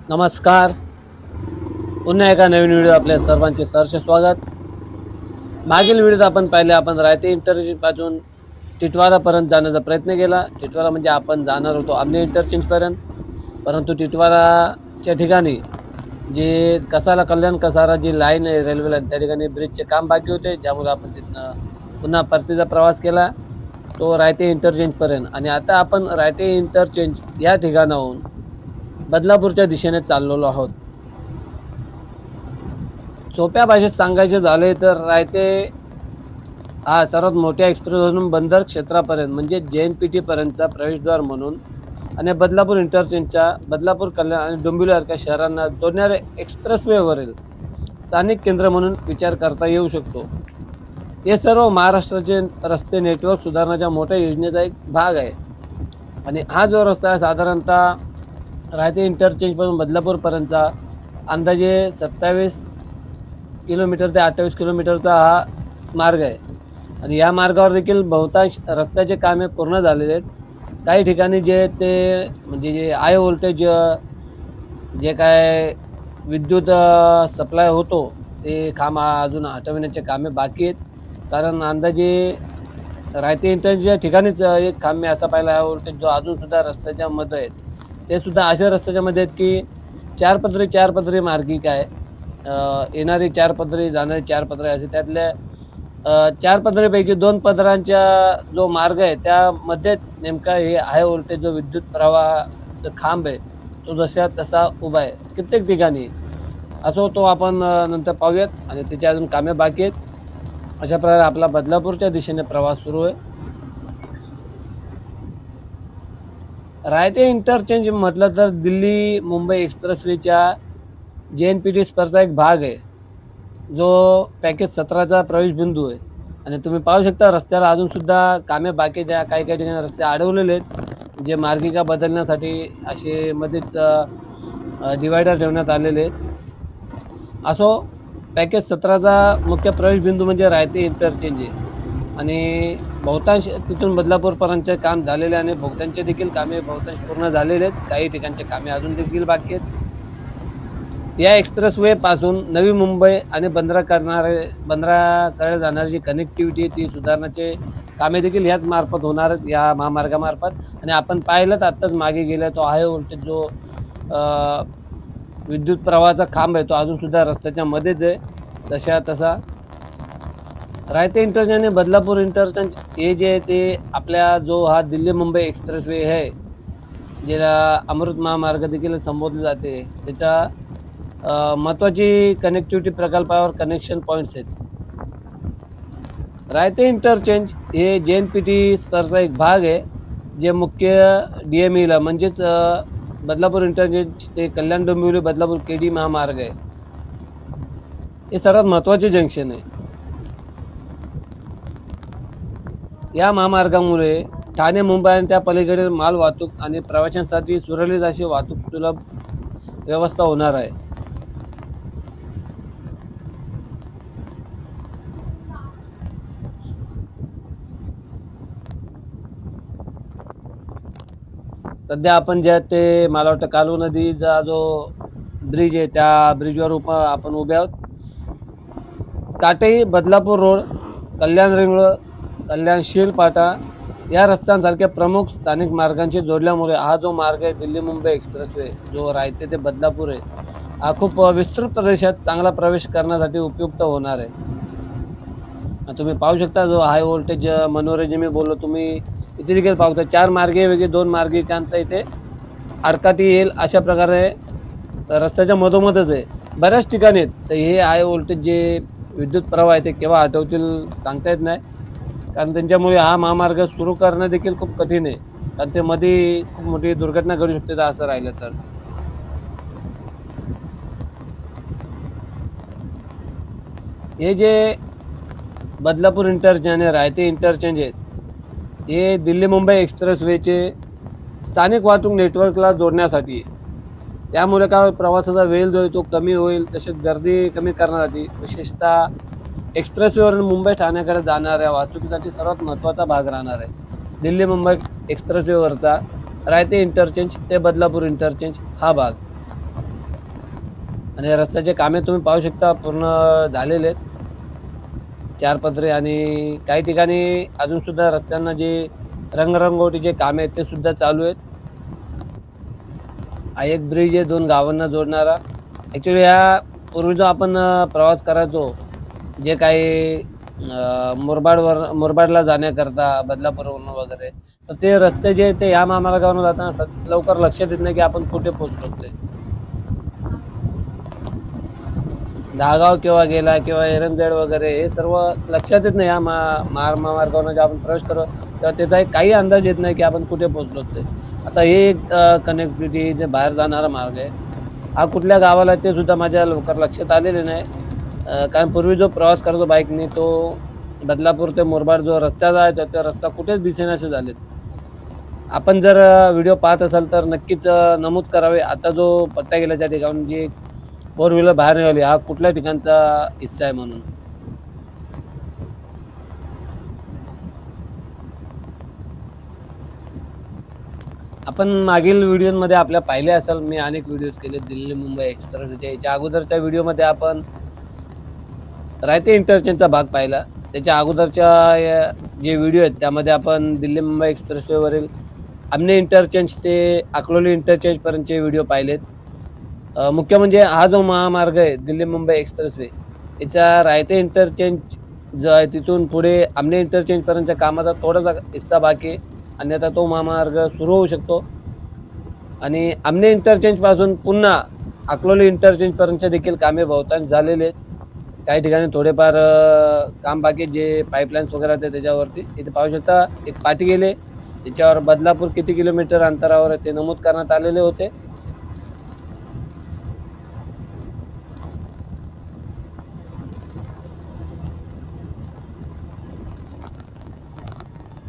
नमस्कार. पुन्हा एका नवीन व्हिडिओ आपल्या सर्वांचे सहर्ष स्वागत. मागील व्हिडिओत आपण पाहिले आपण रायते इंटरचेंज पासून टिटवाळापर्यंत जाण्याचा प्रयत्न केला. टिटवाळा म्हणजे आपण जाणार होतो आमने इंटरचेंजपर्यंत. परंतु टिटवाळाच्या ठिकाणी जे कसारा कल्याण कसारा जी लाईन आहे रेल्वे लाईन त्या ठिकाणी ब्रिजचे काम बाकी होते. ज्यामुळे आपण तिथनं पुन्हा परतीचा प्रवास केला तो रायते इंटरचेंजपर्यंत. आणि आता आपण रायते इंटरचेंज या ठिकाणाहून बदलापूरच्या दिशेने चाललेलो आहोत. सोप्या भाषेत सांगायचे झाले तर रायते हा सर्वात मोठ्या एक्सप्रेसवरून बंदर क्षेत्रापर्यंत म्हणजे JNPT पर्यंतचा प्रवेशद्वार म्हणून आणि बदलापूर इंटरचेंजच्या बदलापूर, कल्याण आणि डोंबिवलीसारख्या शहरांना जोडणारे एक्सप्रेसवेवरील स्थानिक केंद्र म्हणून विचार करता येऊ शकतो. हे सर्व महाराष्ट्राचे रस्ते नेटवर्क सुधारण्याच्या मोठ्या योजनेचा एक भाग आहे. आणि हा जो रस्ता आहे साधारणतः रायते इंटरचेंजपासून बदलापूरपर्यंतचा अंदाजे 27 किलोमीटर ते 28 किलोमीटरचा हा मार्ग आहे. आणि या मार्गावर देखील बहुतांश रस्त्याचे कामे पूर्ण झालेले आहेत. काही ठिकाणी जे ते म्हणजे जे हाय व्होल्टेज जे काय विद्युत सप्लाय होतो ते खांब अजून हटविण्याचे कामे बाकी आहेत. कारण अंदाजे रायते इंटरच्या ठिकाणीच एक खांब मी असा पाहिला हाय व्होल्टेज जो अजूनसुद्धा रस्त्याच्या मध्ये आहेत. ते सुद्धा अशा रस्त्याच्या मध्ये आहेत की चार पदरी मार्गिका आहे. येणारी 4 पदरी, जाणारी 4 पदरी असे त्यातल्या 4 पदरीपैकी 2 पदरांच्या जो मार्ग आहे त्यामध्येच नेमका हे हाय व्होल्टेज जो विद्युत प्रवाहाचा खांब आहे तो जसा तसा उभा आहे कित्येक ठिकाणी. असो तो आपण नंतर पाहूयात आणि त्याची अजून कामे बाकी आहेत. अशा प्रकारे आपला बदलापूरच्या दिशेने प्रवास सुरू आहे. रायते इंटरचेंज म्हटलं तर दिल्ली मुंबई एक्सप्रेसवेच्या JNPT स्पर्धा एक भाग आहे जो पॅकेज 17चा प्रवेश बिंदू आहे. आणि तुम्ही पाहू शकता रस्त्याला अजूनसुद्धा कामे बाकी आहेत. काही काही ठिकाणी रस्ते अडवलेले आहेत जे मार्गिका बदलण्यासाठी असे मध्येच डिवायडर ठेवण्यात आलेले आहेत. असो पॅकेज 17चा मुख्य प्रवेश बिंदू म्हणजे रायते इंटरचेंज आहे. आणि बहुतांश तिथून बदलापूरपर्यंतचे काम झालेले आणि बहुतांशचे देखील कामे बहुतांश पूर्ण झालेले आहेत. काही ठिकाणचे कामे अजून देखील बाकी आहेत. या एक्सप्रेसवे पासून नवी मुंबई आणि बंदराकडे जाणारी जी कनेक्टिव्हिटी ती सुधारण्याचे कामे देखील ह्याच मार्फत होणार आहेत या महामार्गामार्फत. आणि आपण पाहिलंच आत्ताच मागे गेला तो हाय व्होल्टेज जो विद्युत प्रवाहाचा खांब आहे तो अजूनसुद्धा रस्त्याच्या मध्येच आहे तशा तसा. रायते इंटरचेंज आणि बदलापूर इंटरचेंज हे जे आहे ते आपल्या जो हा दिल्ली मुंबई एक्सप्रेसवे आहे ज्याला अमृत महामार्ग देखील संबोधले जाते त्याच्या महत्त्वाची कनेक्टिव्हिटी प्रकल्पावर कनेक्शन पॉईंट्स आहेत. रायते इंटरचेंज हे JNPT स्पर्धा एक भाग आहे जे मुख्य DMEला म्हणजेच बदलापूर इंटरचेंज ते कल्याण डोंबिवली बदलापूर KD महामार्ग आहे. हे सर्वात महत्त्वाचे जंक्शन आहे. या महामार्गामुळे ठाणे मुंबई आणि त्या पलीकडील माल वाहतूक आणि प्रवाशांसाठी सुरळीत अशी वाहतूक सुलभ व्यवस्था होणार आहे. सध्या आपण ज्या ते मला वाटतं कालू नदीचा जो ब्रिज आहे त्या ब्रिजवर आपण उभे आहोत. काटेही बदलापूर रोड, कल्याण रिंग रोड, कल्याण शीलपाटा या रस्त्यांसारख्या प्रमुख स्थानिक मार्गांशी जोडल्यामुळे हा जो मार्ग आहे दिल्ली मुंबई एक्सप्रेसवे जो रायते ते बदलापूर आहे हा खूप विस्तृत प्रदेशात चांगला प्रवेश करण्यासाठी उपयुक्त होणार आहे. तुम्ही पाहू शकता जो हाय व्होल्टेज मनोरे जे मी बोललो तुम्ही इथे देखील पाहता 4 मार्गे वेगळे 2 मार्गिकांचा इथे आडकाठी येईल अशा प्रकारे रस्त्याच्या मधोमधच आहे. बऱ्याच ठिकाणी आहेत तर हे हाय व्होल्टेज जे विद्युत प्रवाह आहे ते केव्हा हटवतील सांगता येत नाही. कारण त्यांच्यामुळे हा महामार्ग सुरू करणं देखील खूप कठीण आहे. कारण ते मध्ये खूप मोठी दुर्घटना घडू शकते असं राहिलं तर. हे जे बदलापूर इंटरचेंज आणि रायते इंटरचेंज आहेत हे दिल्ली मुंबई एक्सप्रेसवेचे स्थानिक वाहतूक नेटवर्कला जोडण्यासाठी त्यामुळे काय प्रवासाचा वेळ जो आहे तो कमी होईल. तसेच गर्दी कमी करण्यासाठी विशेषतः एक्सप्रेसवेवरून मुंबई ठाण्याकडे जाणाऱ्या वाहतुकीसाठी सर्वात महत्त्वाचा भाग राहणार आहे. दिल्ली मुंबई एक्सप्रेसवेवरचा रायते इंटरचेंज ते बदलापूर इंटरचेंज हा भाग. आणि रस्त्याचे कामे तुम्ही पाहू शकता पूर्ण झालेले आहेत, 4 पदरी. आणि काही ठिकाणी अजून सुद्धा रस्त्यांना जे रंगरंगोटीचे कामे आहेत ते सुद्धा चालू आहेत. हा एक ब्रिज आहे 2 गावांना जोडणारा. ॲक्च्युअली ह्या पूर्वी जो आपण प्रवास करायचो, जे काही मुरबाडला जाण्याकरता बदलापूरवरून वगैरे, तर ते रस्ते जे आहेत ते ह्या महामार्गावरून जाताना लवकर लक्षात येत नाही की आपण कुठे पोहोचलो ते. दहागाव केव्हा गेला किंवा एरंजड वगैरे हे सर्व लक्षात येत नाही. या महामार्गावरून जेव्हा आपण प्रवेश करतो तेव्हा त्याचा एक काही अंदाज येत नाही की आपण कुठे पोहोचलो ते. आता हे एक कनेक्टिव्हिटी जे बाहेर जाणारा मार्ग आहे, हा कुठल्या गावाला आहे ते सुद्धा माझ्या लवकर लक्षात आलेले नाही. कारण पूर्वी जो प्रवास करायचो बाईकने, तो बदलापूर ते मुरबाड जो रस्ता जायचा, तो रस्ता कुठेच दिसेनासे झालेत. आपण जर व्हिडिओ पाहत असाल तर नक्कीच नमूद करावे. आता जो पट्टा गेला त्या ठिकाणून जी फोर व्हीलर बाहेर निघाली, हा कुठल्या ठिकाणचा हिस्सा आहे म्हणून. आपण मागील व्हिडिओमध्ये आपल्या पाहिले असाल, मी अनेक व्हिडिओज केले दिल्ली मुंबई एक्सप्रेसचे. याच्या अगोदरच्या व्हिडिओमध्ये आपण रायते इंटरचेंजचा भाग पाहिला. त्याच्या अगोदरच्या जे व्हिडिओ आहेत त्यामध्ये आपण दिल्ली मुंबई एक्सप्रेसवेवरील आमने इंटरचेंज ते अकलोली इंटरचेंजपर्यंतचे व्हिडिओ पाहिलेत. मुख्य म्हणजे हा जो महामार्ग आहे दिल्ली मुंबई एक्सप्रेसवे, याचा रायते इंटरचेंज जो आहे तिथून पुढे आमने इंटरचेंजपर्यंतच्या कामाचा थोडासा हिस्सा बाकी आहे. आणि आता तो महामार्ग सुरू होऊ शकतो. आणि आमने इंटरचेंजपासून पुन्हा अकलोली इंटरचेंजपर्यंतचे देखील कामे बहुतांश झालेले आहेत. काही ठिकाणी थोडेफार काम बाकी जे पाईपलाईन्स वगैरे आहेत त्याच्यावरती. इथे पाहू शकता एक पाटी गेले, त्याच्यावर बदलापूर किती किलोमीटर अंतरावर आहे ते नमूद करण्यात आलेले होते.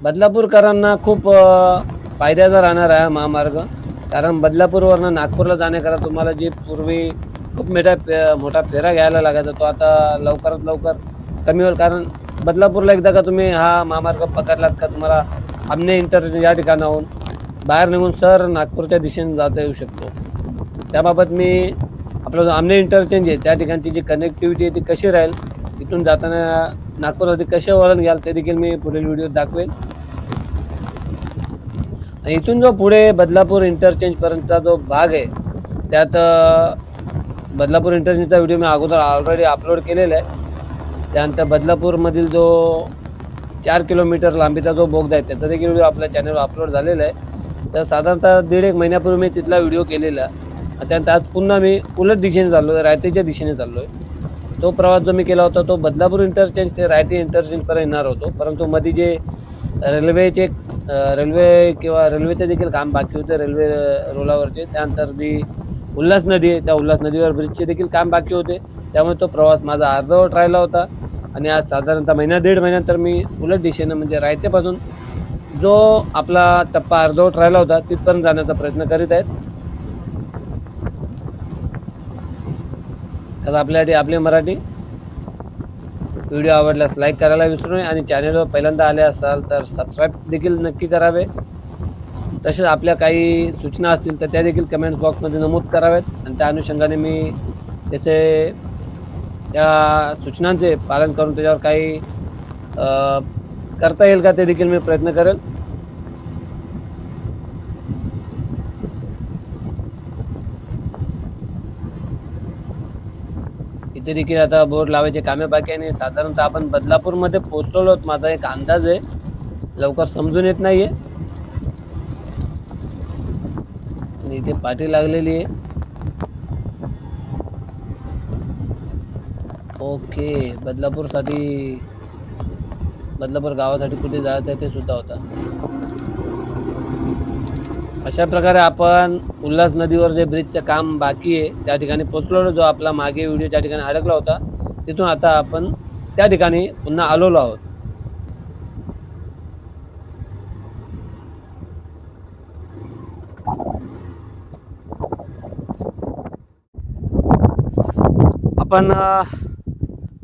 बदलापूरकरांना खूप फायद्याचा राहणार आहे हा महामार्ग. कारण बदलापूरवरनं नागपूरला जाण्याकरता तुम्हाला जी पूर्वी खूप मोठा फेरा घ्यायला लागायचा, तो आता लवकरात लवकर कमी होईल. कारण बदलापूरला एकदा का तुम्ही हा महामार्ग पकडलात का तुम्हाला आमने इंटरचेंज या ठिकाणाहून बाहेर निघून नागपूरच्या दिशेने जाता येऊ शकतो. त्याबाबत मी आपला जो आमने इंटरचेंज आहे त्या ठिकाणची जी कनेक्टिव्हिटी आहे ती कशी राहील, इथून जाताना नागपूरसाठी कसे वळण घ्याल ते देखील मी पुढील व्हिडिओ दाखवेल. आणि इथून जो पुढे बदलापूर इंटरचेंजपर्यंतचा जो भाग आहे, त्यात बदलापूर इंटरचेंजचा व्हिडिओ मी अगोदर ऑलरेडी अपलोड केलेला आहे. त्यानंतर बदलापूरमधील जो 4 किलोमीटर लांबीचा जो बोगदा आहे त्याचा देखील व्हिडिओ आपल्या चॅनलवर अपलोड झालेला आहे. तर साधारणतः 1.5 महिन्यापूर्वी मी तिथला व्हिडिओ केलेला. त्यानंतर आज पुन्हा मी उलट दिशेने चाललो आहे, रायतेच्या दिशेने चाललो आहे. तो प्रवास जो मी केला होता तो बदलापूर इंटरचेंज ते रायते इंटरचेंजपर्यंत येणार होतो. परंतु मध्ये जे रेल्वेचे देखील काम बाकी होते रेल्वे रोलावरचे. त्यानंतर जी उल्हास नदी आहे त्या उल्हास नदीवर ब्रिजचे देखील काम बाकी होते. त्यामुळे तो प्रवास माझा अर्धवट राहिला होता. आणि आज साधारणतः 1.5 महिन्यानंतर मी उलट दिशेनं म्हणजे रायतेपासून जो आपला टप्पा अर्धवट राहिला होता तिथपर्यंत जाण्याचा प्रयत्न करीत आहेत. तर आपल्यासाठी आपली मराठी व्हिडिओ आवडल्यास लाईक करायला विसरू नये. आणि चॅनलवर पहिल्यांदा आले असाल तर सबस्क्राईब देखील नक्की करावे. तसेच आपल्या काही सूचना असतील तर त्या देखील कमेंट्स बॉक्समध्ये नमूद कराव्यात. आणि त्या अनुषंगाने मी त्या सूचनांचे पालन करून त्याच्यावर काही करता येईल का ते देखील मी प्रयत्न करेल. इथे देखील आता बोर्ड लावायचे कामे बाकी आहे. आणि साधारणतः आपण बदलापूरमध्ये पोहोचलेलो आहोत माझा एक अंदाज आहे, लवकर समजून येत नाहीये. आणि इथे पाठी लागलेली आहे. ओके, बदलापूर गावासाठी कुठे जायचं आहे ते सुद्धा होता. अशा प्रकारे आपण उल्हास नदीवर जे ब्रिजचं काम बाकी आहे त्या ठिकाणी पोहोचलेलो. जो आपला मागे व्हिडिओ त्या ठिकाणी अडकला होता तिथून आता आपण त्या ठिकाणी पुन्हा आलेलो आहोत. आपण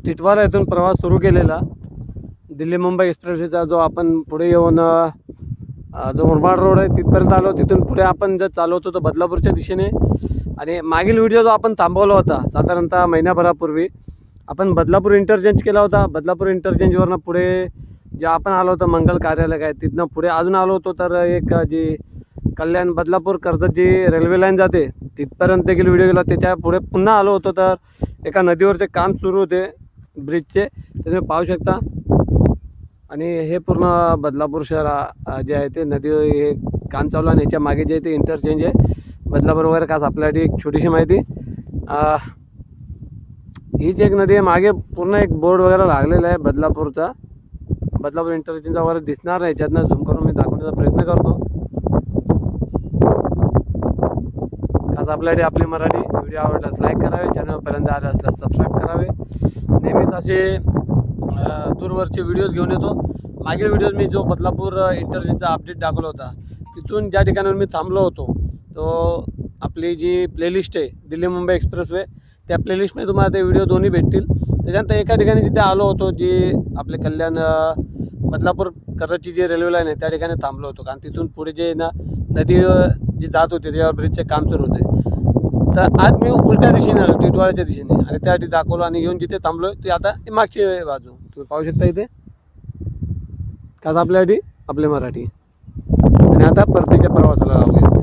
टिटवाला येथून प्रवास सुरू केलेला दिल्ली मुंबई एक्सप्रेसवेचा, जो आपण पुढे येऊन जो मुरबाड रोड आहे तिथपर्यंत आलो. तिथून पुढे आपण जर चालवतो तर बदलापूरच्या दिशेने आणि मागील व्हिडिओ जो आपण थांबवला होता साधारणतः महिन्याभरापूर्वी आपण बदलापूर इंटरचेंज केला होता. बदलापूर इंटरचेंजवरनं पुढे जे आपण आलो होतो मंगल कार्यालय काय तिथनं पुढे अजून आलो होतो तर एक जी कल्याण बदलापूर कर्जत जी रेल्वे लाईन जाते तिथपर्यंत देखील व्हिडिओ गेला. त्याच्या पुढे पुन्हा आलो होतो तर एका नदीवरचे काम सुरू होते ब्रिजचे, ते तुम्ही पाहू शकता. आणि हे पूर्ण बदलापूर शहर जे आहे ते नदी हे काम चालू आहे. याच्या मागे जे ते इंटरचेंज आहे बदलापूर वगैरे. खास आपल्यासाठी एक छोटीशी माहिती, हीच एक नदी आहे. मागे पूर्ण एक बोर्ड वगैरे लागलेला आहे बदलापूरचा. बदलापूर इंटरचेंजचा वगैरे दिसणार नाही, याच्यातनं झूम करून मी दाखवण्याचा प्रयत्न करतो. खास आपल्यासाठी आपली मराठी व्हिडिओ आवडल्यास लाईक करावे, चॅनल पर्यंत आले असल्यास सबस्क्राईब करावे. नेहमीच असे दूरवरचे व्हिडिओज घेऊन येतो. मागील व्हिडिओज मी जो बदलापूर इंटरचेंजचा अपडेट दाखवला होता तिथून ज्या ठिकाणावर मी थांबलो होतो तो आपली जी प्लेलिस्ट आहे दिल्ली मुंबई एक्सप्रेसवे, त्या प्लेलिस्टमध्ये तुम्हाला ते व्हिडिओ दोन्ही भेटतील. त्याच्यानंतर एका ठिकाणी जिथे आलो होतो जी आपले कल्याण बदलापूर कर्जतची जी रेल्वे लाईन आहे त्या ठिकाणी थांबलो होतो. कारण तिथून पुढे जे ना नदी जी जात होती त्याच्यावर ब्रिजचे काम सुरू होते. तर आज मी उलट्या दिशेने आलो टिटवाळ्याच्या दिशेने आणि त्यासाठी दाखवलं आणि घेऊन जिथे थांबलो ते आता मागची बाजू तुम्ही पाहू शकता इथे. खास आपल्यासाठी आपली मराठी. आणि आता परतीच्या प्रवासाला लागूया.